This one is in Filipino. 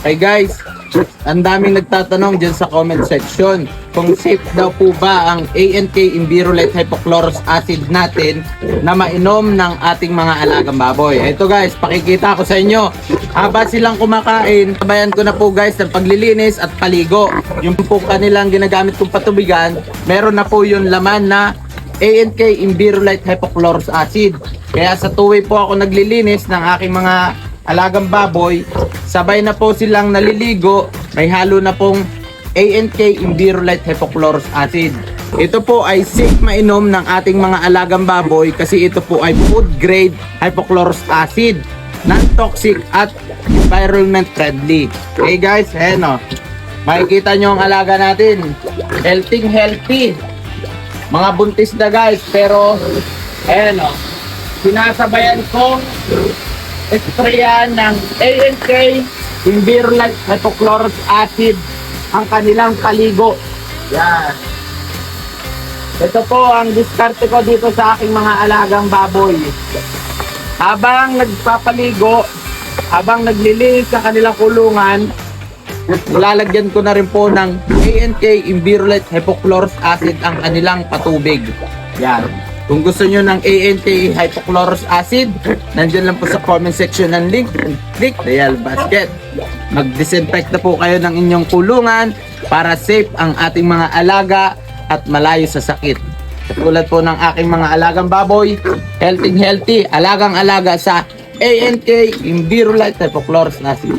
Hey guys, ang daming nagtatanong dyan sa comment section kung safe daw po ba ang ANK Envirolite Hypochlorous Acid natin na mainom ng ating mga alagang baboy. Ito guys, pakikita ko sa inyo. Haba silang kumakain, sabayan ko na po guys ng paglilinis at paligo. Yung po kanilang ginagamit kong patubigan, meron na po yung laman na ANK Envirolite Hypochlorous Acid. Kaya sa tuwi po ako naglilinis ng aking mga alagang baboy, sabay na po silang naliligo, may halo na pong ANK Envirolite Hypochlorous Acid. Ito po ay safe mainom ng ating mga alagang baboy kasi ito po ay food grade hypochlorous acid, non-toxic at environment friendly. Okay guys, ayan o. Makikita nyo ang alaga natin. Healthy. Mga buntis na guys, pero ayan o. Sinasabayan kong sprayan ng ANK Envirolite Hypochlorous Acid ang kanilang paligo. Yan. Ito po ang diskarte ko dito sa aking mga alagang baboy. Habang nagpapaligo, habang naglilinis sa kanilang kulungan, lalagyan ko na rin po ng ANK Envirolite Hypochlorous Acid ang kanilang patubig. Yan. Kung gusto nyo ng ANK Hypochlorous Acid, nandyan lang po sa comment section ng link. Click the yellow basket. Mag-disinfect na po kayo ng inyong kulungan para safe ang ating mga alaga at malayo sa sakit. Tulad po ng aking mga alagang baboy, healthy, alagang-alaga sa ANK Envirolite Hypochlorous Acid.